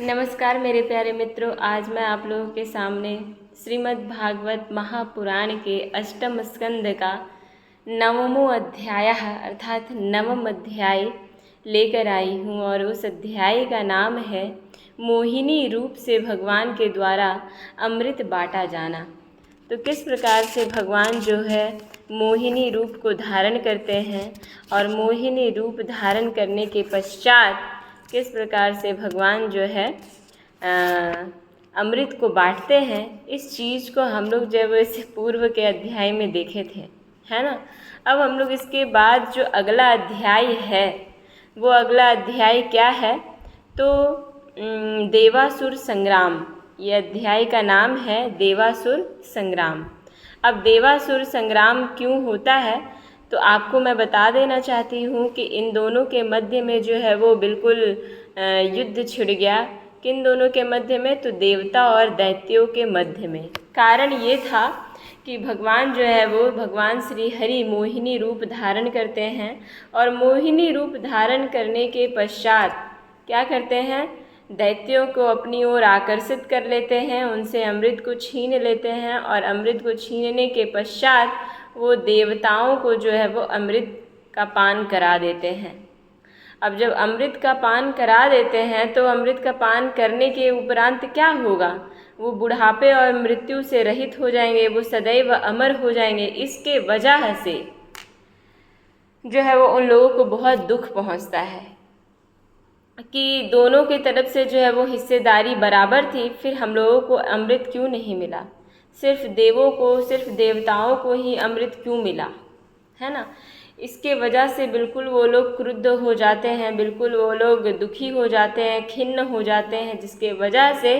नमस्कार मेरे प्यारे मित्रों, आज मैं आप लोगों के सामने श्रीमद् भागवत महापुराण के अष्टम स्कंद का नवमो अध्याय अर्थात नवम अध्याय लेकर आई हूँ। और उस अध्याय का नाम है मोहिनी रूप से भगवान के द्वारा अमृत बांटा जाना। तो किस प्रकार से भगवान जो है मोहिनी रूप को धारण करते हैं और मोहिनी रूप धारण करने के पश्चात किस प्रकार से भगवान जो है अमृत को बांटते हैं, इस चीज़ को हम लोग जब इस पूर्व के अध्याय में देखे थे, है ना। अब हम लोग इसके बाद जो अगला अध्याय है वो अगला अध्याय क्या है, तो देवासुर संग्राम। ये अध्याय का नाम है देवासुर संग्राम। अब देवासुर संग्राम क्यों होता है तो आपको मैं बता देना चाहती हूँ कि इन दोनों के मध्य में जो है वो बिल्कुल युद्ध छिड़ गया। किन दोनों के मध्य में, तो देवता और दैत्यों के मध्य में। कारण ये था कि भगवान जो है वो भगवान श्री हरि मोहिनी रूप धारण करते हैं और मोहिनी रूप धारण करने के पश्चात क्या करते हैं, दैत्यों को अपनी ओर आकर्षित कर लेते हैं, उनसे अमृत को छीन लेते हैं और अमृत को छीनने के पश्चात वो देवताओं को जो है वो अमृत का पान करा देते हैं। अब जब अमृत का पान करा देते हैं तो अमृत का पान करने के उपरांत क्या होगा, वो बुढ़ापे और मृत्यु से रहित हो जाएंगे, वो सदैव अमर हो जाएंगे। इसके वजह से जो है वो उन लोगों को बहुत दुख पहुंचता है कि दोनों की तरफ से जो है वो हिस्सेदारी बराबर थी, फिर हम लोगों को अमृत क्यों नहीं मिला, सिर्फ देवों को, सिर्फ देवताओं को ही अमृत क्यों मिला, है ना। इसके वजह से बिल्कुल वो लोग क्रुद्ध हो जाते हैं, बिल्कुल वो लोग दुखी हो जाते हैं, खिन्न हो जाते हैं, जिसके वजह से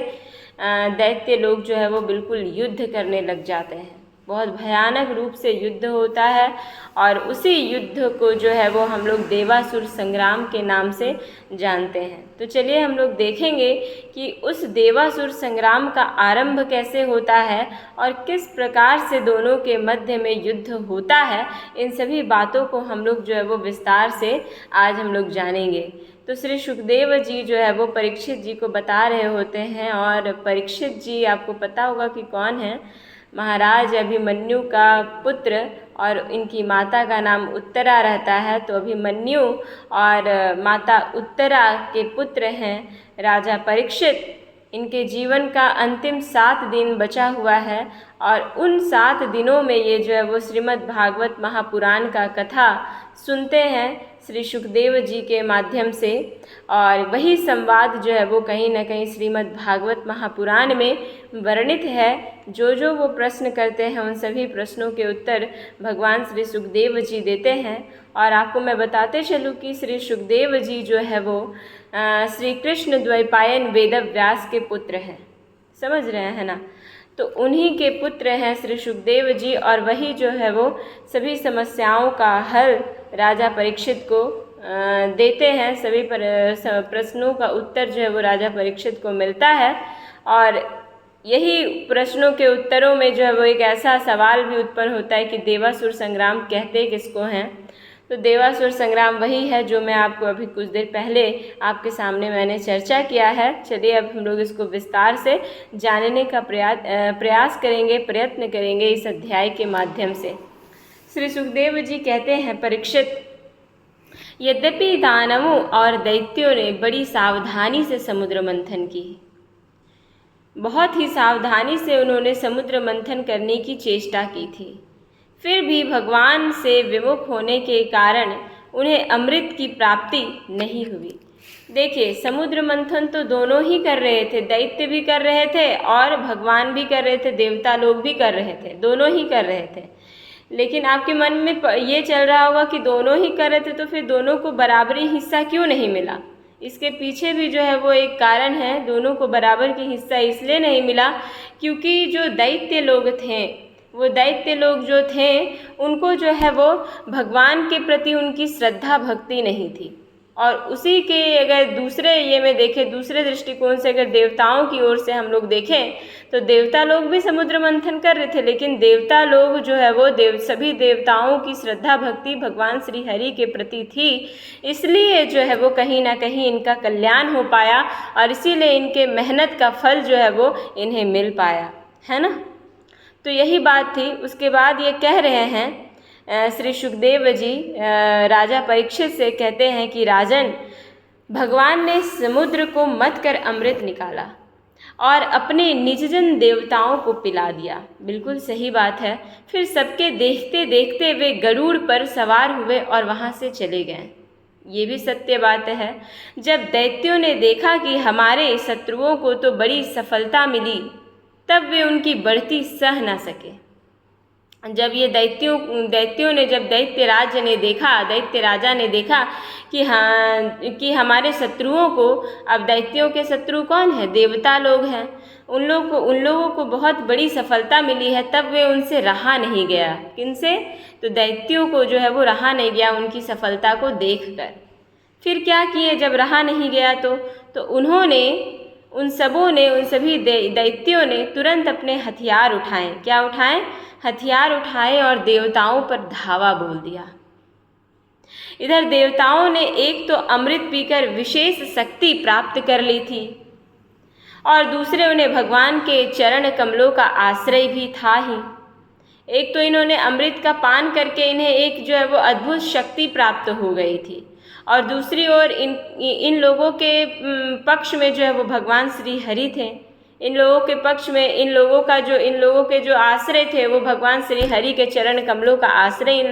दैत्य लोग जो है वो बिल्कुल युद्ध करने लग जाते हैं। बहुत भयानक रूप से युद्ध होता है और उसी युद्ध को जो है वो हम लोग देवासुर संग्राम के नाम से जानते हैं। तो चलिए हम लोग देखेंगे कि उस देवासुर संग्राम का आरंभ कैसे होता है और किस प्रकार से दोनों के मध्य में युद्ध होता है। इन सभी बातों को हम लोग जो है वो विस्तार से आज हम लोग जानेंगे। तो श्री सुखदेव जी जो है वो परीक्षित जी को बता रहे होते हैं और परीक्षित जी आपको पता होगा कि कौन है, महाराज अभिमन्यु का पुत्र और इनकी माता का नाम उत्तरा रहता है। तो अभिमन्यु और माता उत्तरा के पुत्र हैं राजा परीक्षित। इनके जीवन का अंतिम 7 दिन बचा हुआ है और उन 7 दिनों में ये जो है वो श्रीमद् भागवत महापुराण का कथा सुनते हैं श्री सुखदेव जी के माध्यम से। और वही संवाद जो है वो कहीं ना कहीं श्रीमद् भागवत महापुराण में वर्णित है। जो जो वो प्रश्न करते हैं उन सभी प्रश्नों के उत्तर भगवान श्री सुखदेव जी देते हैं। और आपको मैं बताते चलूँ कि श्री सुखदेव जी जो है वो श्री कृष्ण द्वैपायन वेद व्यास के पुत्र हैं, समझ रहे हैं ना। तो उन्हीं के पुत्र हैं श्री सुखदेव जी और वही जो है वो सभी समस्याओं का हल राजा परीक्षित को देते हैं। सभी प्रश्नों का उत्तर जो है वो राजा परीक्षित को मिलता है और यही प्रश्नों के उत्तरों में जो है वो एक ऐसा सवाल भी उत्पन्न होता है कि देवासुर संग्राम कहते किसको हैं। तो देवासुर संग्राम वही है जो मैं आपको अभी कुछ देर पहले आपके सामने मैंने चर्चा किया है। चलिए अब हम लोग इसको विस्तार से जानने का प्रयास करेंगे, प्रयत्न करेंगे इस अध्याय के माध्यम से। श्री सुखदेव जी कहते हैं, परीक्षित, यद्यपि दानवों और दैत्यों ने बड़ी सावधानी से समुद्र मंथन की, बहुत ही सावधानी से उन्होंने समुद्र मंथन करने की चेष्टा की थी, फिर भी भगवान से विमुख होने के कारण उन्हें अमृत की प्राप्ति नहीं हुई। देखिए, समुद्र मंथन तो दोनों ही कर रहे थे, दैत्य भी कर रहे थे और भगवान भी कर रहे थे, देवता लोग भी कर रहे थे, दोनों ही कर रहे थे। लेकिन आपके मन में ये चल रहा होगा कि दोनों ही कर रहे थे तो फिर दोनों को बराबरी हिस्सा क्यों नहीं मिला। इसके पीछे भी जो है वो एक कारण है, दोनों को बराबर की हिस्सा इसलिए नहीं मिला क्योंकि जो दैत्य लोग थे, वो दैत्य लोग जो थे उनको जो है वो भगवान के प्रति उनकी श्रद्धा भक्ति नहीं थी। और उसी के अगर दूसरे ये में देखें, दूसरे दृष्टिकोण से अगर देवताओं की ओर से हम लोग देखें तो देवता लोग भी समुद्र मंथन कर रहे थे, लेकिन देवता लोग जो है वो सभी देवताओं की श्रद्धा भक्ति भगवान श्री हरि के प्रति थी, इसलिए जो है वो कहीं ना कहीं इनका कल्याण हो पाया और इसीलिए इनके मेहनत का फल जो है वो इन्हें मिल पाया, है ना। तो यही बात थी। उसके बाद ये कह रहे हैं श्री सुखदेव जी राजा परीक्षित से कहते हैं कि राजन, भगवान ने समुद्र को मथ कर अमृत निकाला और अपने निजजन देवताओं को पिला दिया। बिल्कुल सही बात है। फिर सबके देखते देखते वे गरुड़ पर सवार हुए और वहाँ से चले गए। ये भी सत्य बात है। जब दैत्यों ने देखा कि हमारे शत्रुओं को तो बड़ी सफलता मिली, तब वे उनकी बढ़ती सह न सके। जब ये दैत्यों ने, जब दैत्य राजा ने देखा कि हमारे शत्रुओं को, अब दैत्यों के शत्रु कौन है? देवता लोग हैं। उन लोगों को बहुत बड़ी सफलता मिली है, तब वे उनसे रहा नहीं गया। किनसे? तो दैत्यों को जो है वो रहा नहीं गया उनकी सफलता को देखकर। फिर क्या किए? जब रहा नहीं गया तो उन्होंने, उन सभी दैत्यों ने तुरंत अपने हथियार उठाए। क्या उठाए? हथियार उठाए और देवताओं पर धावा बोल दिया। इधर देवताओं ने एक तो अमृत पीकर विशेष शक्ति प्राप्त कर ली थी और दूसरे उन्हें भगवान के चरण कमलों का आश्रय भी था ही। एक तो इन्होंने अमृत का पान करके इन्हें एक जो है वो अद्भुत शक्ति प्राप्त हो गई थी, और दूसरी ओर इन लोगों के पक्ष में जो है वो भगवान श्री हरि थे। इन लोगों के पक्ष में इन लोगों के जो आश्रय थे वो भगवान श्री हरि के चरण कमलों का आश्रय इन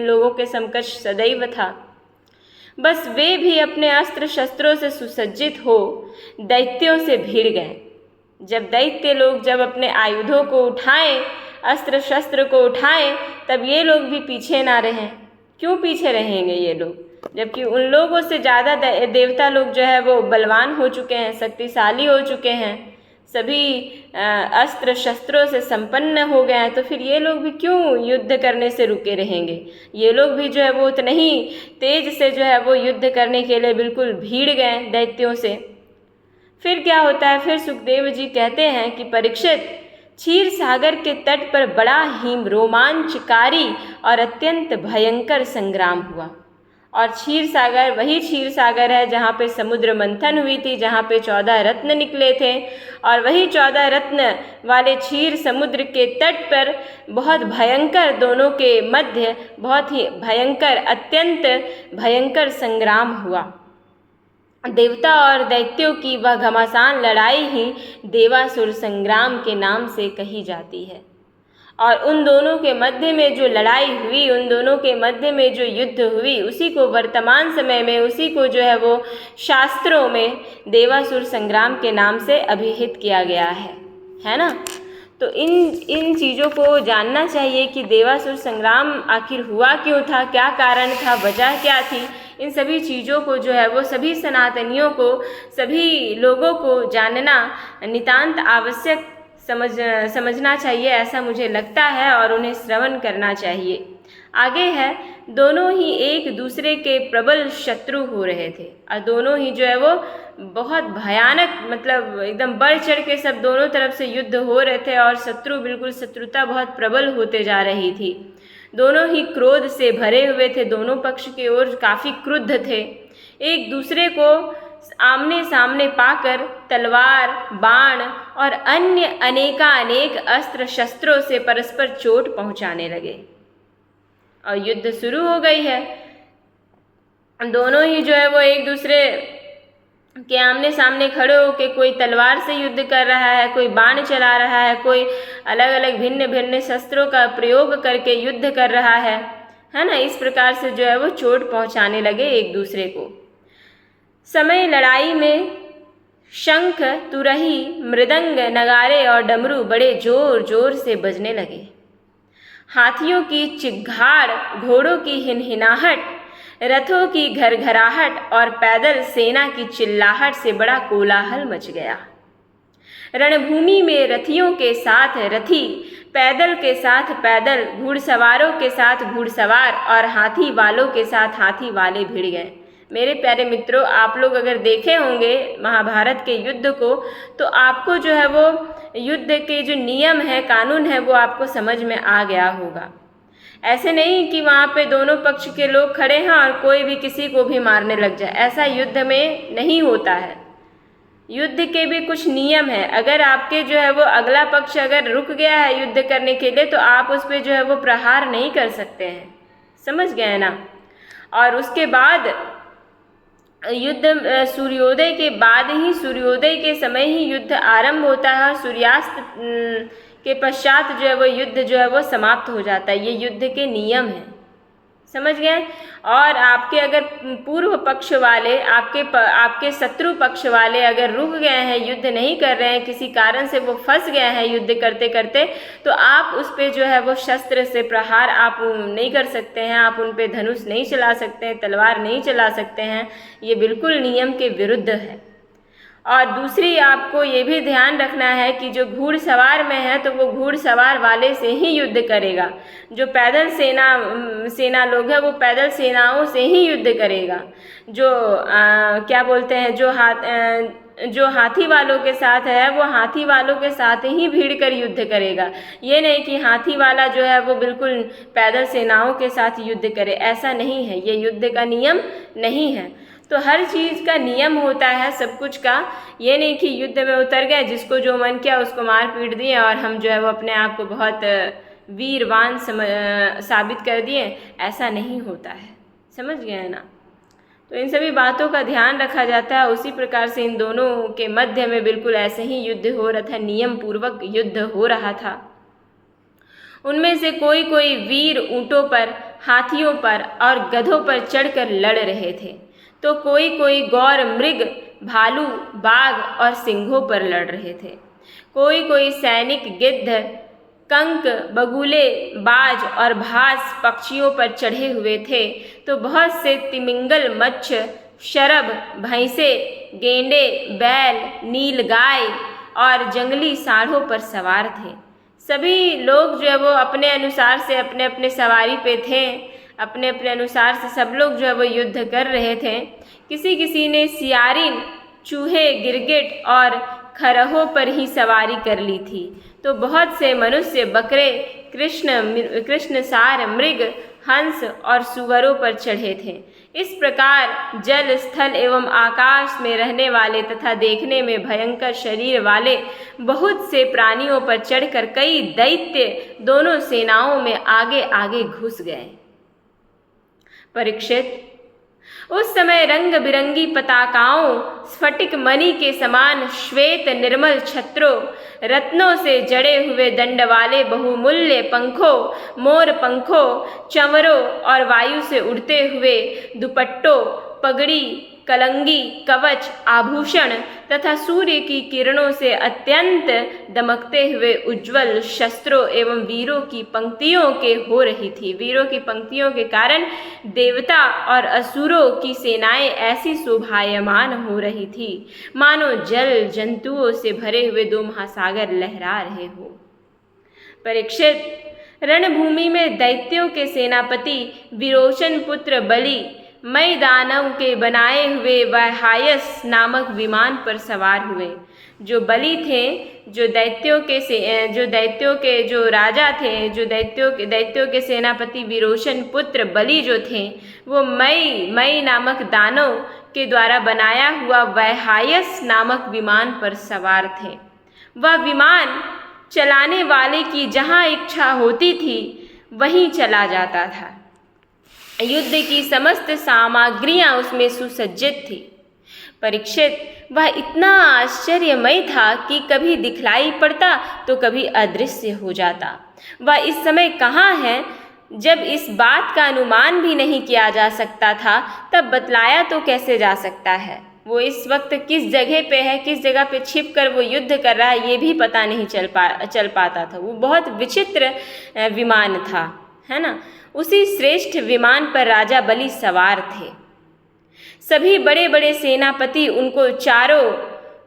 लोगों के समकक्ष सदैव था। बस वे भी अपने अस्त्र शस्त्रों से सुसज्जित हो दैत्यों से भिड़ गए। जब दैत्य लोग जब अपने आयुधों को उठाएं, अस्त्र शस्त्र को उठाएं, तब ये लोग भी पीछे ना रहें। क्यों पीछे रहेंगे ये लोग? जबकि उन लोगों से ज़्यादा देवता लोग जो है वो बलवान हो चुके हैं, शक्तिशाली हो चुके हैं, सभी अस्त्र शस्त्रों से संपन्न हो गए हैं, तो फिर ये लोग भी क्यों युद्ध करने से रुके रहेंगे? ये लोग भी जो है वो उतने ही तेज से जो है वो युद्ध करने के लिए बिल्कुल भीड़ गए दैत्यों से। फिर क्या होता है? फिर सुखदेव जी कहते हैं कि परीक्षित, क्षीर सागर के तट पर बड़ा ही रोमांचकारी और अत्यंत भयंकर संग्राम हुआ। और क्षीर सागर वही क्षीर सागर है जहाँ पे समुद्र मंथन हुई थी, जहाँ पे 14 रत्न निकले थे, और वही 14 रत्न वाले क्षीर समुद्र के तट पर बहुत भयंकर, दोनों के मध्य बहुत ही भयंकर, अत्यंत भयंकर संग्राम हुआ। देवता और दैत्यों की वह घमासान लड़ाई ही देवासुर संग्राम के नाम से कही जाती है। और उन दोनों के मध्य में जो लड़ाई हुई, उन दोनों के मध्य में जो युद्ध हुई, उसी को वर्तमान समय में, उसी को जो है वो शास्त्रों में देवासुर संग्राम के नाम से अभिहित किया गया है ना। तो इन चीज़ों को जानना चाहिए कि देवासुर संग्राम आखिर हुआ क्यों था, क्या कारण था, वजह क्या थी। इन सभी चीज़ों को जो है वो सभी सनातनियों को, सभी लोगों को जानना नितांत आवश्यक समझना चाहिए, ऐसा मुझे लगता है, और उन्हें श्रवण करना चाहिए। आगे है, दोनों ही एक दूसरे के प्रबल शत्रु हो रहे थे और दोनों ही जो है वो बहुत भयानक, मतलब एकदम बढ़ चढ़ के सब दोनों तरफ से युद्ध हो रहे थे और शत्रुता बहुत प्रबल होते जा रही थी। दोनों ही क्रोध से भरे हुए थे, दोनों पक्ष की ओर काफ़ी क्रुद्ध थे। एक दूसरे को आमने सामने पाकर तलवार, बाण और अन्य अनेक अस्त्र शस्त्रों से परस्पर चोट पहुंचाने लगे और युद्ध शुरू हो गई है। दोनों ही जो है वो एक दूसरे के आमने सामने खड़े होकर कोई तलवार से युद्ध कर रहा है, कोई बाण चला रहा है, कोई अलग अलग भिन्न भिन्न शस्त्रों का प्रयोग करके युद्ध कर रहा है ना। इस प्रकार से जो है वो चोट पहुंचाने लगे एक दूसरे को। समय लड़ाई में शंख, तुरही, मृदंग, नगारे और डमरू बड़े जोर जोर से बजने लगे। हाथियों की चिघाड़, घोड़ों की हिनहिनाहट, रथों की घरघराहट और पैदल सेना की चिल्लाहट से बड़ा कोलाहल मच गया। रणभूमि में रथियों के साथ रथी, पैदल के साथ पैदल, घुड़सवारों के साथ घुड़सवार और हाथी वालों के साथ हाथी वाले भिड़ गए। मेरे प्यारे मित्रों, आप लोग अगर देखे होंगे महाभारत के युद्ध को, तो आपको जो है वो युद्ध के जो नियम है, कानून है, वो आपको समझ में आ गया होगा। ऐसे नहीं कि वहाँ पे दोनों पक्ष के लोग खड़े हैं और कोई भी किसी को भी मारने लग जाए, ऐसा युद्ध में नहीं होता है। युद्ध के भी कुछ नियम है। अगर आपके जो है वो अगला पक्ष अगर रुक गया है युद्ध करने के लिए, तो आप उस पर जो है वो प्रहार नहीं कर सकते हैं, समझ गए ना। और उसके बाद युद्ध सूर्योदय के बाद ही, सूर्योदय के समय ही युद्ध आरंभ होता है और सूर्यास्त के पश्चात जो है वो युद्ध जो है वो समाप्त हो जाता है। ये युद्ध के नियम हैं, समझ गए। और आपके अगर पूर्व पक्ष वाले, आपके शत्रु पक्ष वाले अगर रुक गए हैं, युद्ध नहीं कर रहे हैं, किसी कारण से वो फंस गए हैं युद्ध करते करते, तो आप उस पे जो है वो शस्त्र से प्रहार आप नहीं कर सकते हैं, आप उन पे धनुष नहीं चला सकते हैं, तलवार नहीं चला सकते हैं। ये बिल्कुल नियम के विरुद्ध है। और दूसरी आपको ये भी ध्यान रखना है कि जो घुड़सवार में है, तो वो घुड़सवार वाले से ही युद्ध करेगा। जो पैदल सेना लोग हैं, वो पैदल सेनाओं से ही युद्ध करेगा। जो क्या बोलते हैं, जो हाथी वालों के साथ है, वो हाथी वालों के साथ ही भीड़ कर युद्ध करेगा। ये नहीं कि हाथी वाला जो है वो बिल्कुल पैदल सेनाओं के साथ युद्ध करे, ऐसा नहीं है, ये युद्ध का नियम नहीं है। तो हर चीज़ का नियम होता है, सब कुछ का। ये नहीं कि युद्ध में उतर गए, जिसको जो मन किया उसको मार पीट दिए और हम जो है वो अपने आप को बहुत वीरवान साबित कर दिए, ऐसा नहीं होता है, समझ गए ना। तो इन सभी बातों का ध्यान रखा जाता है। उसी प्रकार से इन दोनों के मध्य में बिल्कुल ऐसे ही युद्ध हो रहा था, नियम पूर्वक युद्ध हो रहा था। उनमें से कोई कोई वीर ऊँटों पर, हाथियों पर और गधों पर चढ़कर लड़ रहे थे, तो कोई कोई गौर मृग, भालू, बाघ और सिंहों पर लड़ रहे थे। कोई कोई सैनिक गिद्ध, कंक, बगुले, बाज और भास पक्षियों पर चढ़े हुए थे, तो बहुत से तिमिंगल, मच्छ, शरभ, भैंसे, गेंडे, बैल, नीलगाय और जंगली सांडों पर सवार थे। सभी लोग जो है वो अपने अनुसार से अपने अपने सवारी पे थे, अपने अपने अनुसार से सब लोग जो है वो युद्ध कर रहे थे। किसी किसी ने सियारिन, चूहे, गिरगिट और खरहों पर ही सवारी कर ली थी, तो बहुत से मनुष्य बकरे, कृष्णसार, मृग, हंस और सुअरों पर चढ़े थे। इस प्रकार जल, स्थल एवं आकाश में रहने वाले तथा देखने में भयंकर शरीर वाले बहुत से प्राणियों पर चढ़कर कई दैत्य दोनों सेनाओं में आगे आगे घुस गए। परीक्षित, उस समय रंग बिरंगी पताकाओं, स्फटिक मणि के समान श्वेत निर्मल छत्रों, रत्नों से जड़े हुए दंड वाले बहुमूल्य पंखों, मोर पंखों, चंवरों और वायु से उड़ते हुए दुपट्टों, पगड़ी, कलंगी, कवच, आभूषण तथा सूर्य की किरणों से अत्यंत दमकते हुए उज्ज्वल शस्त्रों एवं वीरों की पंक्तियों के हो रही थी। वीरों की पंक्तियों के कारण देवता और असुरों की सेनाएं ऐसी शोभायमान हो रही थी, मानो जल जंतुओं से भरे हुए दो महासागर लहरा रहे हो। परीक्षित, रणभूमि में दैत्यों के सेनापति विरोचन पुत्र बलि मई दानव के बनाए हुए वैहायस नामक विमान पर सवार हुए। जो बलि थे, जो दैत्यों के जो राजा थे, जो दैत्यों के सेनापति विरोचन पुत्र बलि जो थे, वो मई नामक दानव के द्वारा बनाया हुआ वैहायस नामक विमान पर सवार थे। वह विमान चलाने वाले की जहाँ इच्छा होती थी वहीं चला जाता था। युद्ध की समस्त सामग्रियां उसमें सुसज्जित थी। परीक्षित, वह इतना आश्चर्यमय था कि कभी दिखलाई पड़ता तो कभी अदृश्य हो जाता। वह इस समय कहाँ है, जब इस बात का अनुमान भी नहीं किया जा सकता था, तब बतलाया तो कैसे जा सकता है। वो इस वक्त किस जगह पे है, किस जगह पे छिप कर वो युद्ध कर रहा है, ये भी पता नहीं चल पाता था। वो बहुत विचित्र विमान था, है ना। उसी श्रेष्ठ विमान पर राजा बलि सवार थे। सभी बड़े बड़े सेनापति उनको चारों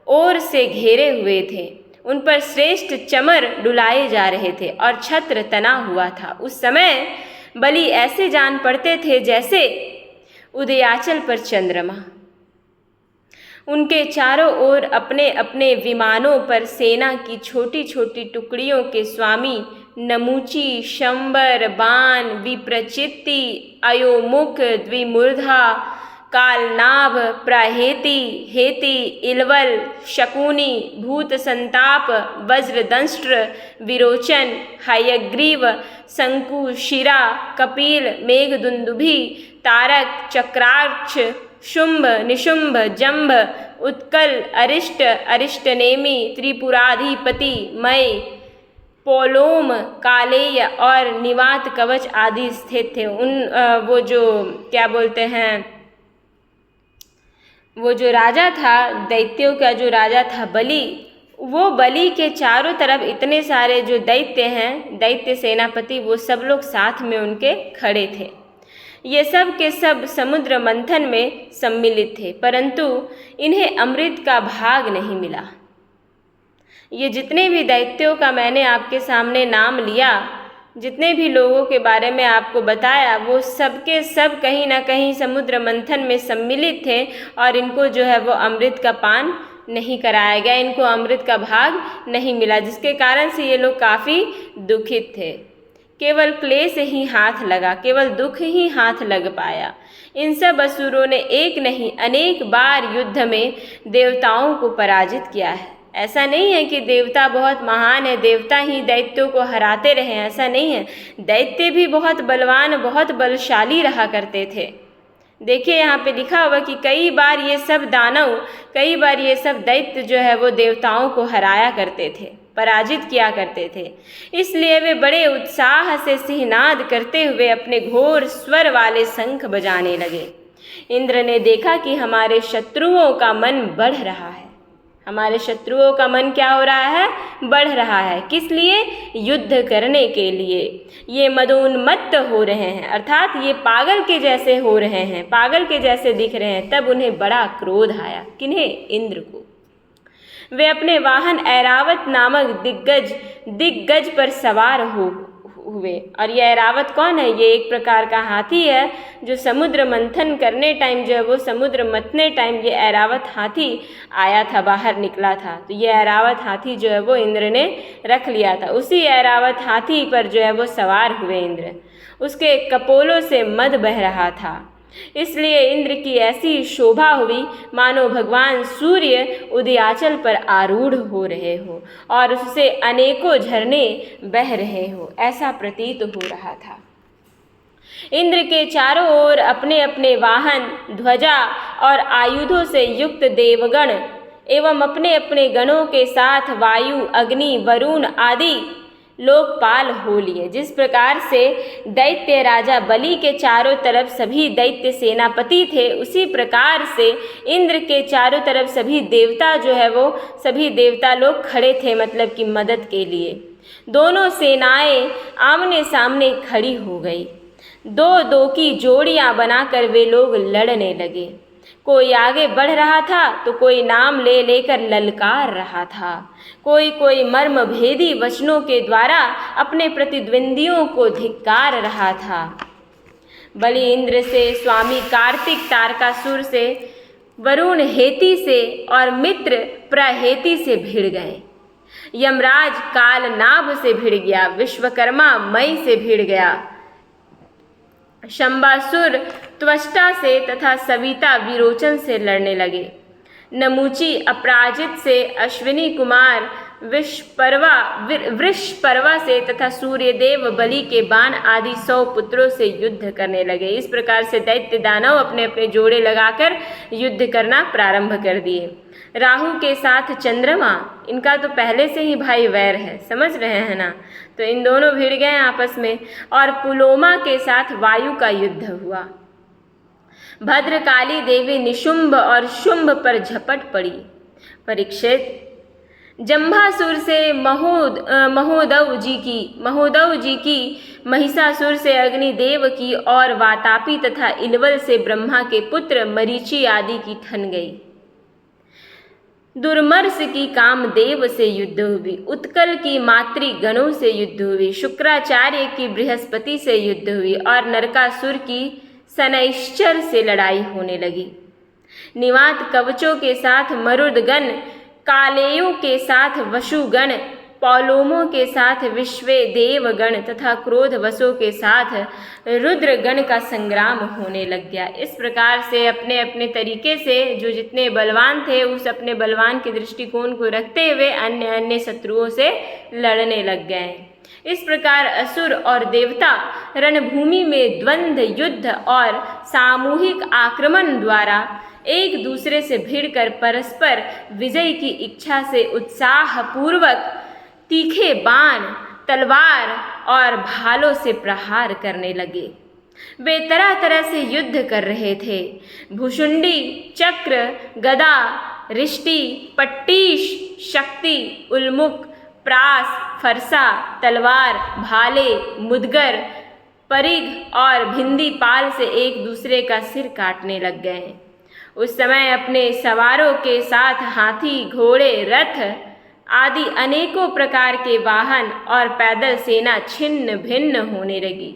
ओर से घेरे हुए थे। उन पर श्रेष्ठ चमर डुलाए जा रहे थे और छत्र तना हुआ था। उस समय बलि ऐसे जान पड़ते थे जैसे उदयाचल पर चंद्रमा। उनके चारों ओर अपने अपने विमानों पर सेना की छोटी छोटी टुकड़ियों के स्वामी नमूची, शंबर, बाण, विप्रचित्ति, अयोमुख, द्विमूर्धा, कालनाभ, प्राहेति, हेति, इलवल, शकुनी, भूत संताप, वज्रदंष्ट्र, विरोचन, हयग्रीव, शंकु, शिरा, कपिल, मेघदुंदुभि, तारक, चक्राक्ष, शुंभ, निशुंभ, जंभ, उत्कल, अरिष्ट, अरिष्टनेमि, त्रिपुराधिपति, मय, पोलोम, कालेय और निवात कवच आदि स्थित थे। वो जो क्या बोलते हैं, वो जो राजा था, दैत्यों का जो राजा था बलि, वो बलि के चारों तरफ इतने सारे जो दैत्य हैं, दैत्य सेनापति, वो सब लोग साथ में उनके खड़े थे। ये सब के सब समुद्र मंथन में सम्मिलित थे, परंतु इन्हें अमृत का भाग नहीं मिला। ये जितने भी दैत्यों का मैंने आपके सामने नाम लिया, जितने भी लोगों के बारे में आपको बताया, वो सबके सब कहीं ना कहीं समुद्र मंथन में सम्मिलित थे और इनको जो है वो अमृत का पान नहीं कराया गया, इनको अमृत का भाग नहीं मिला, जिसके कारण से ये लोग काफ़ी दुखित थे। केवल क्लेश ही हाथ लगा, केवल दुख ही हाथ लग पाया। इन सब असुरों ने एक नहीं अनेक बार युद्ध में देवताओं को पराजित किया है। ऐसा नहीं है कि देवता बहुत महान है, देवता ही दैत्यों को हराते रहे, ऐसा नहीं है। दैत्य भी बहुत बलवान, बहुत बलशाली रहा करते थे। देखिए यहाँ पे लिखा हुआ कि कई बार ये सब दानव, कई बार ये सब दैत्य जो है वो देवताओं को हराया करते थे, पराजित किया करते थे। इसलिए वे बड़े उत्साह से सिंहनाद करते हुए अपने घोर स्वर वाले शंख बजाने लगे। इंद्र ने देखा कि हमारे शत्रुओं का मन बढ़ रहा है, हमारे शत्रुओं का मन क्या हो रहा है, बढ़ रहा है। किस लिए? युद्ध करने के लिए। ये मदोन्मत्त हो रहे हैं, अर्थात ये पागल के जैसे हो रहे हैं, पागल के जैसे दिख रहे हैं। तब उन्हें बड़ा क्रोध आया। किन्हें? इंद्र को। वे अपने वाहन ऐरावत नामक दिग्गज पर सवार हुए। और ये ऐरावत कौन है? ये एक प्रकार का हाथी है जो समुद्र मंथन करने टाइम जो है वो समुद्र मथने टाइम ये ऐरावत हाथी आया था, बाहर निकला था। तो ये ऐरावत हाथी जो है वो इंद्र ने रख लिया था। उसी ऐरावत हाथी पर जो है वो सवार हुए इंद्र। उसके कपोलों से मद बह रहा था, इसलिए इंद्र की ऐसी शोभा हुई मानो भगवान सूर्य उदयाचल पर आरूढ़ हो रहे हो और उससे अनेकों झरने बह रहे हो, ऐसा प्रतीत हो रहा था। इंद्र के चारों ओर अपने अपने वाहन, ध्वजा और आयुधों से युक्त देवगण एवं अपने अपने गणों के साथ वायु, अग्नि, वरुण आदि लोकपाल हो लिए। जिस प्रकार से दैत्य राजा बलि के चारों तरफ सभी दैत्य सेनापति थे, उसी प्रकार से इंद्र के चारों तरफ सभी देवता जो है वो सभी देवता लोग खड़े थे, मतलब कि मदद के लिए। दोनों सेनाएं आमने सामने खड़ी हो गई। दो दो की जोड़ियां बनाकर वे लोग लड़ने लगे। कोई आगे बढ़ रहा था तो कोई नाम ले लेकर ललकार रहा था, कोई मर्म भेदी वचनों के द्वारा अपने प्रतिद्वंदियों को धिक्कार रहा था। बलि इंद्र से, स्वामी कार्तिक तारकासुर से, वरुण हेति से और मित्र प्रहेति से भिड़ गए। यमराज कालनाभ से भिड़ गया, विश्वकर्मा मई से भिड़ गया, शंबासुर त्वष्टा से तथा सविता विरोचन से लड़ने लगे। नमूची अपराजित से, अश्विनी कुमार वृषपर्वा से तथा सूर्यदेव बलि के बाण आदि 100 पुत्रों से युद्ध करने लगे। इस प्रकार से दैत्य दानव अपने अपने जोड़े लगाकर युद्ध करना प्रारंभ कर दिए। राहु के साथ चंद्रमा, इनका तो पहले से ही भाई वैर है, समझ रहे हैं ना। तो इन दोनों भिड़ गए आपस में। और पुलोमा के साथ वायु का युद्ध हुआ। भद्रकाली देवी निशुंभ और शुंभ पर झपट पड़ी। परीक्षित, जंभासुर से महोदव जी की, महिषासुर से अग्निदेव की और वातापी तथा इलवल से ब्रह्मा के पुत्र मरीचि आदि की ठन गई। दुर्मर्ष की कामदेव से युद्ध हुई। उत्कल की मातृगणों से युद्ध हुई। शुक्राचार्य की बृहस्पति से युद्ध हुई और नरकासुर की शनैश्चर से लड़ाई होने लगी। निवात कवचों के साथ मरुदगण, कालेयों के साथ वसुगण, पौलोमों के साथ विश्वे देवगण तथा क्रोधवशों के साथ रुद्रगण का संग्राम होने लग गया। इस प्रकार से अपने अपने तरीके से जो जितने बलवान थे उस अपने बलवान के दृष्टिकोण को रखते हुए अन्य अन्य शत्रुओं से लड़ने लग गए। इस प्रकार असुर और देवता रणभूमि में द्वंद्व युद्ध और सामूहिक आक्रमण द्वारा एक दूसरे से भिड़कर परस्पर विजय की इच्छा से उत्साहपूर्वक तीखे बाण, तलवार और भालों से प्रहार करने लगे। वे तरह तरह से युद्ध कर रहे थे। भुशुंडी, चक्र, गदा, रिष्टि, पट्टीश, शक्ति, उल्मुख, प्रास, फरसा, तलवार, भाले, मुदगर, परिघ और भिंदी पाल से एक दूसरे का सिर काटने लग गए। उस समय अपने सवारों के साथ हाथी, घोड़े, रथ आदि अनेकों प्रकार के वाहन और पैदल सेना छिन्न भिन्न होने लगी।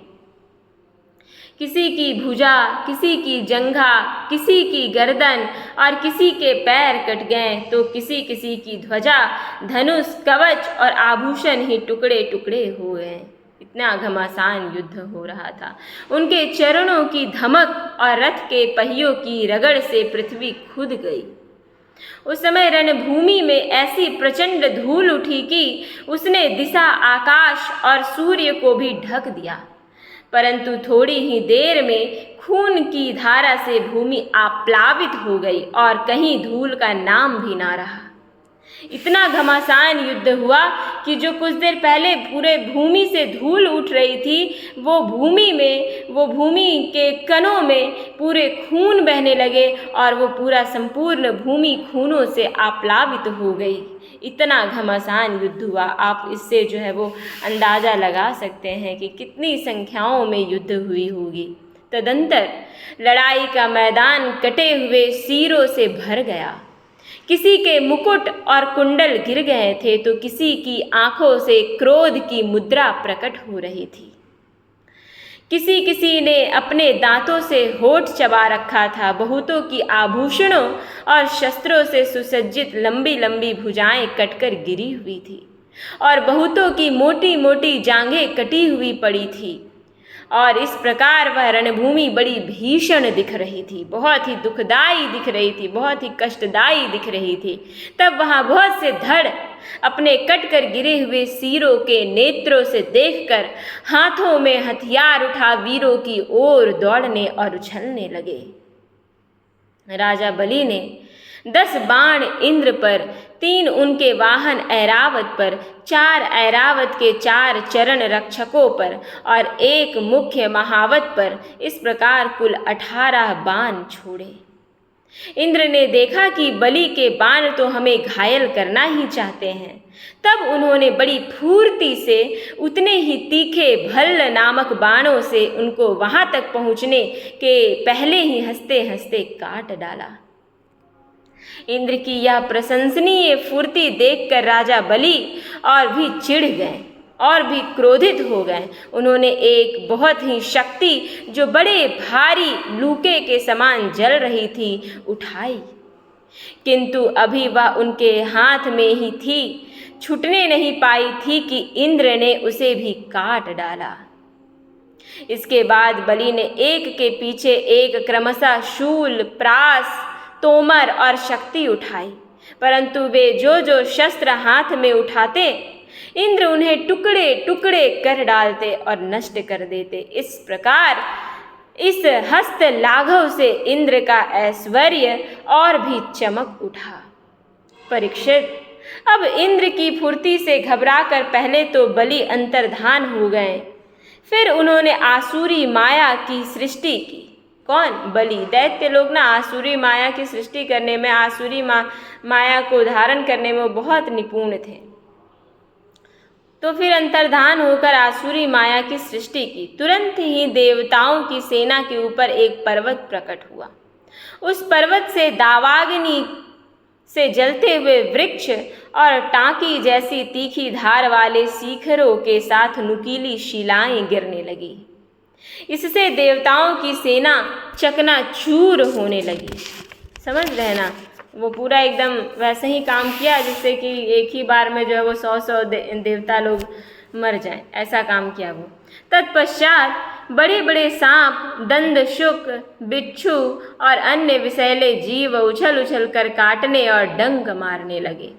किसी की भुजा, किसी की जंघा, किसी की गर्दन और किसी के पैर कट गए तो किसी किसी की ध्वजा, धनुष, कवच और आभूषण ही टुकड़े टुकड़े हो गए। इतना घमासान युद्ध हो रहा था। उनके चरणों की धमक और रथ के पहियों की रगड़ से पृथ्वी खुद गई। उस समय रणभूमि में ऐसी प्रचंड धूल उठी कि उसने दिशा, आकाश और सूर्य को भी ढक दिया। परंतु थोड़ी ही देर में खून की धारा से भूमि आप्लावित हो गई और कहीं धूल का नाम भी ना रहा। इतना घमासान युद्ध हुआ कि जो कुछ देर पहले पूरे भूमि से धूल उठ रही थी वो भूमि के कणों में पूरे खून बहने लगे और वो पूरा संपूर्ण भूमि खूनों से आप्लावित हो गई। इतना घमासान युद्ध हुआ। आप इससे जो है वो अंदाज़ा लगा सकते हैं कि कितनी संख्याओं में युद्ध हुई होगी। तदंतर लड़ाई का मैदान कटे हुए सिरों से भर गया। किसी के मुकुट और कुंडल गिर गए थे तो किसी की आंखों से क्रोध की मुद्रा प्रकट हो रही थी। किसी किसी ने अपने दांतों से होठ चबा रखा था। बहुतों की आभूषणों और शस्त्रों से सुसज्जित लंबी लंबी भुजाएं कटकर गिरी हुई थी और बहुतों की मोटी मोटी जांघें कटी हुई पड़ी थी। और इस प्रकार वह रणभूमि बड़ी भीषण दिख रही थी, बहुत ही दुखदाई दिख रही थी, बहुत ही कष्टदायी दिख रही थी। तब वहाँ बहुत से धड़ अपने कटकर गिरे हुए सिरों के नेत्रों से देखकर हाथों में हथियार उठा वीरों की ओर दौड़ने और उछलने लगे। राजा बलि ने 10 बाण इंद्र पर, 3 उनके वाहन ऐरावत पर, 4 ऐरावत के 4 चरण रक्षकों पर और 1 मुख्य महावत पर इस प्रकार कुल 18 बाण छोड़े। इंद्र ने देखा कि बलि के बाण तो हमें घायल करना ही चाहते हैं। तब उन्होंने बड़ी फुर्ती से उतने ही तीखे भल्ल नामक बाणों से उनको वहां तक पहुंचने के पहले ही हंसते हंसते काट डाला। इंद्र की यह प्रशंसनीय फुर्ती देखकर राजा बलि और भी चिढ़ गए और भी क्रोधित हो गए। उन्होंने एक बहुत ही शक्ति जो बड़े भारी लूके के समान जल रही थी उठाई, किंतु अभी वह उनके हाथ में ही थी, छूटने नहीं पाई थी कि इंद्र ने उसे भी काट डाला। इसके बाद बलि ने एक के पीछे एक क्रमशः शूल, प्रास, तोमर और शक्ति उठाई, परंतु वे जो जो शस्त्र हाथ में उठाते इंद्र उन्हें टुकड़े टुकड़े कर डालते और नष्ट कर देते। इस प्रकार इस हस्त लाघव से इंद्र का ऐश्वर्य और भी चमक उठा। परीक्षित, अब इंद्र की फुर्ती से घबराकर पहले तो बलि अंतर्धान हो गए, फिर उन्होंने आसुरी माया की सृष्टि की। कौन? बलि। दैत्य लोग ना आसुरी माया की सृष्टि करने में, आसुरी माया को धारण करने में वो बहुत निपुण थे। तो फिर अंतर्धान होकर आसुरी माया की सृष्टि की। तुरंत ही देवताओं की सेना के ऊपर एक पर्वत प्रकट हुआ। उस पर्वत से दावाग्नि से जलते हुए वृक्ष और टांकी जैसी तीखी धार वाले शिखरों के साथ नुकीली शिलाएं गिरने लगी। इससे देवताओं की सेना चकनाचूर होने लगी। समझ रहे ना, वो पूरा एकदम वैसे ही काम किया जिससे कि एक ही बार में जो है वो 100 देवता लोग मर जाएं, ऐसा काम किया वो। तत्पश्चात बड़े बड़े सांप, दंदशुक, बिच्छू और अन्य विषैले जीव उछल उछल कर काटने और डंक मारने लगे।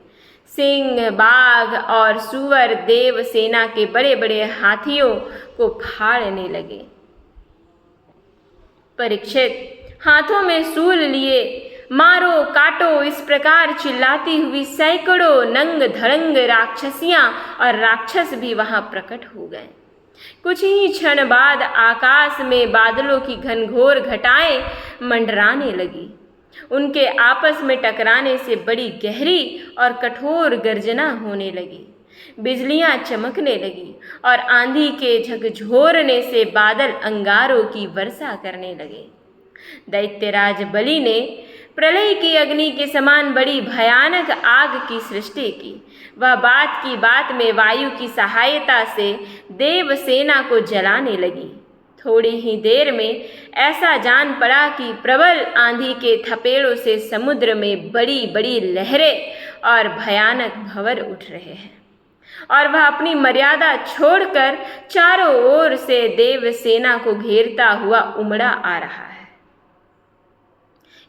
सिंह, बाघ और सूअर देव सेना के बड़े बड़े हाथियों को फाड़ने लगे। परीक्षित हाथों में सूल लिए मारो काटो इस प्रकार चिल्लाती हुई सैकड़ों नंग धड़ंग राक्षसियां और राक्षस भी वहां प्रकट हो गए। कुछ ही क्षण बाद आकाश में बादलों की घनघोर घटाएं मंडराने लगी। उनके आपस में टकराने से बड़ी गहरी और कठोर गर्जना होने लगी। बिजलियां चमकने लगी और आंधी के झकझोरने से बादल अंगारों की वर्षा करने लगे। दैत्यराज बलि ने प्रलय की अग्नि के समान बड़ी भयानक आग की सृष्टि की। वह बात की बात में वायु की सहायता से देव सेना को जलाने लगी। थोड़ी ही देर में ऐसा जान पड़ा कि प्रबल आंधी के थपेड़ों से समुद्र में बड़ी बड़ी लहरें और भयानक भंवर उठ रहे हैं और वह अपनी मर्यादा छोड़कर चारों ओर से देव सेना को घेरता हुआ उमड़ा आ रहा है।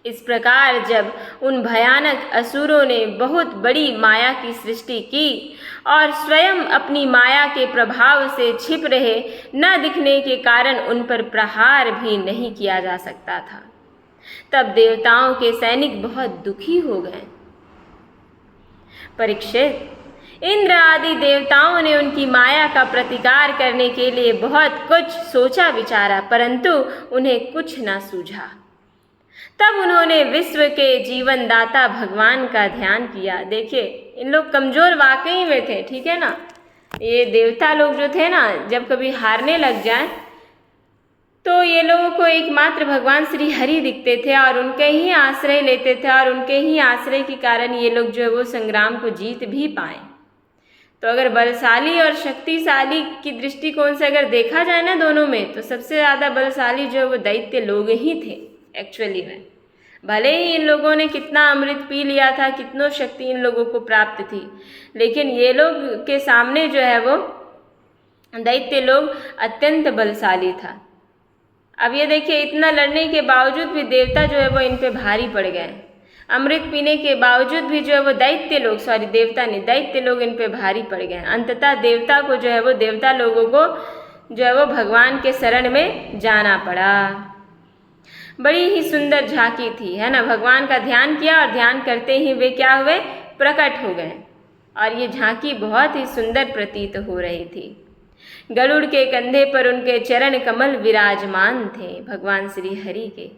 इस प्रकार जब उन भयानक असुरों ने बहुत बड़ी माया की सृष्टि की और स्वयं अपनी माया के प्रभाव से छिप रहे न दिखने के कारण उन पर प्रहार भी नहीं किया जा सकता था, तब देवताओं के सैनिक बहुत दुखी हो गए। परीक्षित, इंद्र आदि देवताओं ने उनकी माया का प्रतिकार करने के लिए बहुत कुछ सोचा विचारा, परंतु उन्हें कुछ ना सूझा। तब उन्होंने विश्व के जीवन दाता भगवान का ध्यान किया। देखिए, इन लोग कमजोर वाकई में थे, ठीक है ना। ये देवता लोग जो थे ना, जब कभी हारने लग जाए तो ये लोगों को एकमात्र भगवान श्री हरि दिखते थे और उनके ही आश्रय लेते थे और उनके ही आश्रय के कारण ये लोग जो है वो संग्राम को जीत भी पाए। तो अगर बलशाली और शक्तिशाली की दृष्टिकोण से अगर देखा जाए ना दोनों में, तो सबसे ज़्यादा बलशाली जो है वो दैत्य लोग ही थे एक्चुअली में। भले ही इन लोगों ने कितना अमृत पी लिया था, कितनों शक्ति इन लोगों को प्राप्त थी, लेकिन ये लोग के सामने जो है वो दैत्य लोग अत्यंत बलशाली था। अब ये देखिए, इतना लड़ने के बावजूद भी देवता जो है वो इन पे भारी पड़ गए। अमृत पीने के बावजूद भी जो है वो दैत्य लोग इन पे भारी पड़ गए। अंततः देवता को जो है वो देवता लोगों को जो है वो भगवान के शरण में जाना पड़ा। बड़ी ही सुंदर झांकी थी, है ना। भगवान का ध्यान किया और ध्यान करते ही वे क्या हुए, प्रकट हो गए और ये झांकी बहुत ही सुंदर प्रतीत हो रही थी। गरुड़ के कंधे पर उनके चरण कमल विराजमान थे। भगवान श्री हरि के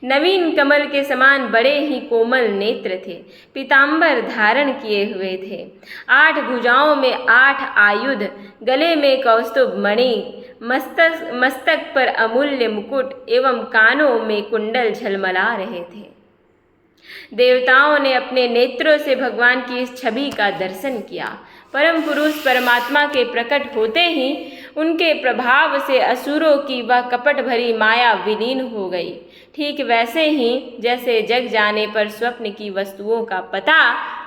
नवीन कमल के समान बड़े ही कोमल नेत्र थे। पीताम्बर धारण किए हुए थे। 8 भुजाओं में 8 आयुध, गले में कौस्तुभ मणि, मस्तक पर अमूल्य मुकुट एवं कानों में कुंडल झलमला रहे थे। देवताओं ने अपने नेत्रों से भगवान की इस छवि का दर्शन किया। परम पुरुष परमात्मा के प्रकट होते ही उनके प्रभाव से असुरों की वह कपट भरी माया विलीन हो गई। ठीक वैसे ही जैसे जग जाने पर स्वप्न की वस्तुओं का पता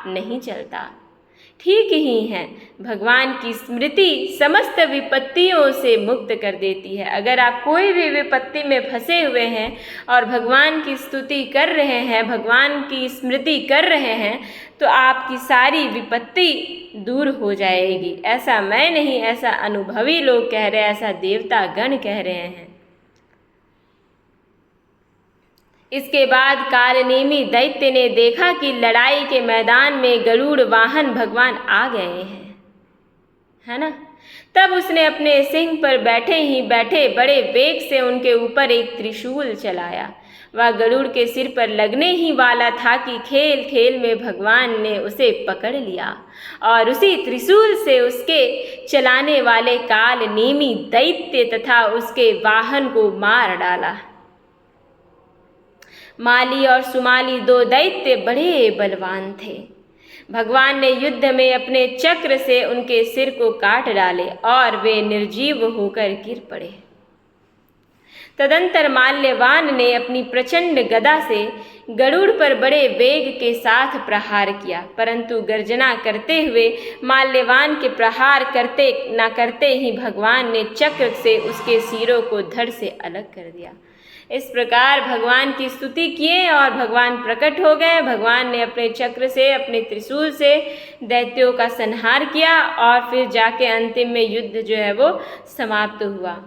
नहीं चलता, ठीक ही है भगवान की स्मृति समस्त विपत्तियों से मुक्त कर देती है। अगर आप कोई भी विपत्ति में फंसे हुए हैं और भगवान की स्तुति कर रहे हैं, भगवान की स्मृति कर रहे हैं, तो आपकी सारी विपत्ति दूर हो जाएगी। ऐसा मैं नहीं, ऐसा अनुभवी लोग कह रहे हैं, ऐसा देवता गण कह रहे हैं। इसके बाद कालनेमी दैत्य ने देखा कि लड़ाई के मैदान में गरुड़ वाहन भगवान आ गए हैं, है ना। तब उसने अपने सिंह पर बैठे बड़े वेग से उनके ऊपर एक त्रिशूल चलाया। वह गरुड़ के सिर पर लगने ही वाला था कि खेल खेल में भगवान ने उसे पकड़ लिया और उसी त्रिशूल से उसके चलाने वाले कालनेमी दैत्य तथा उसके वाहन को मार डाला। माली और सुमाली 2 दैत्य बड़े बलवान थे। भगवान ने युद्ध में अपने चक्र से उनके सिर को काट डाले और वे निर्जीव होकर गिर पड़े। तदंतर माल्यवान ने अपनी प्रचंड गदा से गरुड़ पर बड़े वेग के साथ प्रहार किया, परंतु गर्जना करते हुए माल्यवान के प्रहार करते न करते ही भगवान ने चक्र से उसके सिरों को धड़ से अलग कर दिया। इस प्रकार भगवान की स्तुति किए और भगवान प्रकट हो गए। भगवान ने अपने चक्र से, अपने त्रिशूल से दैत्यों का संहार किया और फिर जाके अंतिम में युद्ध जो है वो समाप्त हुआ।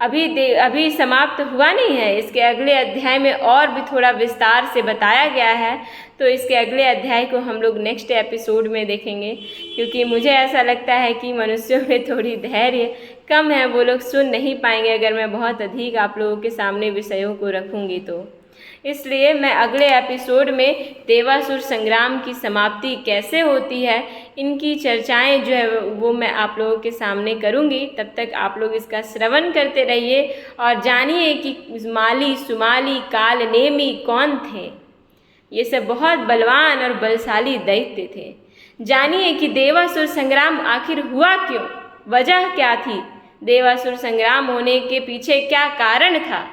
अभी समाप्त हुआ नहीं है, इसके अगले अध्याय में और भी थोड़ा विस्तार से बताया गया है, तो इसके अगले अध्याय को हम लोग नेक्स्ट एपिसोड में देखेंगे, क्योंकि मुझे ऐसा लगता है कि मनुष्यों में थोड़ी धैर्य कम है, वो लोग सुन नहीं पाएंगे अगर मैं बहुत अधिक आप लोगों के सामने विषयों को रखूँगी तो। इसलिए मैं अगले एपिसोड में देवासुर संग्राम की समाप्ति कैसे होती है, इनकी चर्चाएं जो है वो मैं आप लोगों के सामने करूंगी। तब तक आप लोग इसका श्रवण करते रहिए और जानिए कि माली, सुमाली, काल, नेमी कौन थे। ये सब बहुत बलवान और बलशाली दैत्य थे। जानिए कि देवासुर संग्राम आखिर हुआ क्यों, वजह क्या थी, देवासुर संग्राम होने के पीछे क्या कारण था,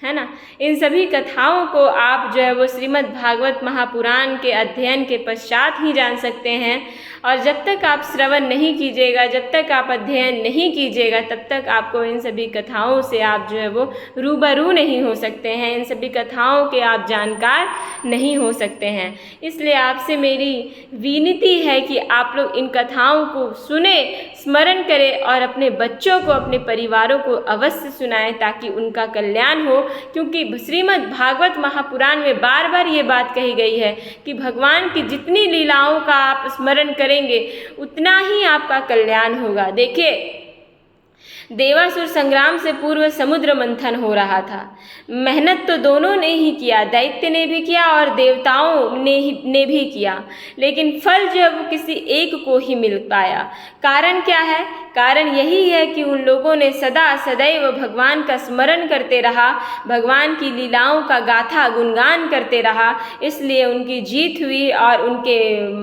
है ना। इन सभी कथाओं को आप जो है वो श्रीमद् भागवत महापुराण के अध्ययन के पश्चात ही जान सकते हैं। और जब तक आप श्रवण नहीं कीजिएगा, जब तक आप अध्ययन नहीं कीजिएगा, तब तक आपको इन सभी कथाओं से आप जो है वो रूबरू नहीं हो सकते हैं, इन सभी कथाओं के आप जानकार नहीं हो सकते हैं। इसलिए आपसे मेरी विनती है कि आप लोग इन कथाओं को सुने, स्मरण करें और अपने बच्चों को, अपने परिवारों को अवश्य सुनाएं ताकि उनका कल्याण हो। क्योंकि श्रीमद् भागवत महापुराण में बार बार ये बात कही गई है कि भगवान की जितनी लीलाओं का आप स्मरण करेंगे उतना ही आपका कल्याण होगा। देखिए, देवासुर संग्राम से पूर्व समुद्र मंथन हो रहा था। मेहनत तो दोनों ने ही किया, दैत्य ने भी किया और देवताओं ने भी किया, लेकिन फल जो है वो किसी एक को ही मिल पाया। कारण क्या है? कारण यही है कि उन लोगों ने सदा सदैव भगवान का स्मरण करते रहा, भगवान की लीलाओं का गाथा गुणगान करते रहा, इसलिए उनकी जीत हुई और उनके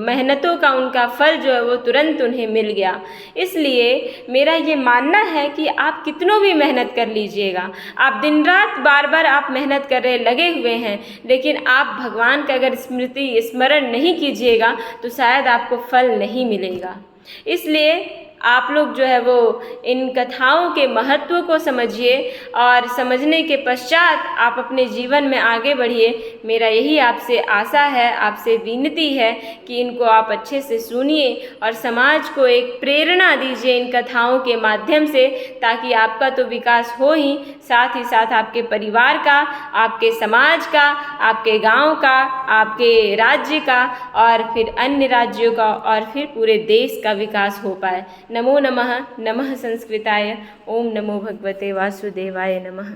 मेहनतों का उनका फल जो है वो तुरंत उन्हें मिल गया। इसलिए मेरा ये मानना है कि आप कितनों भी मेहनत कर लीजिएगा, आप दिन रात बार बार आप मेहनत कर रहे लगे हुए हैं, लेकिन आप भगवान का अगर स्मरण नहीं कीजिएगा तो शायद आपको फल नहीं मिलेगा। इसलिए आप लोग जो है वो इन कथाओं के महत्व को समझिए और समझने के पश्चात आप अपने जीवन में आगे बढ़िए। मेरा यही आपसे आशा है, आपसे विनती है कि इनको आप अच्छे से सुनिए और समाज को एक प्रेरणा दीजिए इन कथाओं के माध्यम से, ताकि आपका तो विकास हो ही साथ आपके परिवार का, आपके समाज का, आपके गांव का, आपके राज्य का और फिर अन्य राज्यों का और फिर पूरे देश का विकास हो पाए। नमो नमः। नमः संस्कृताय। ओम नमो भगवते वासुदेवाय नमः।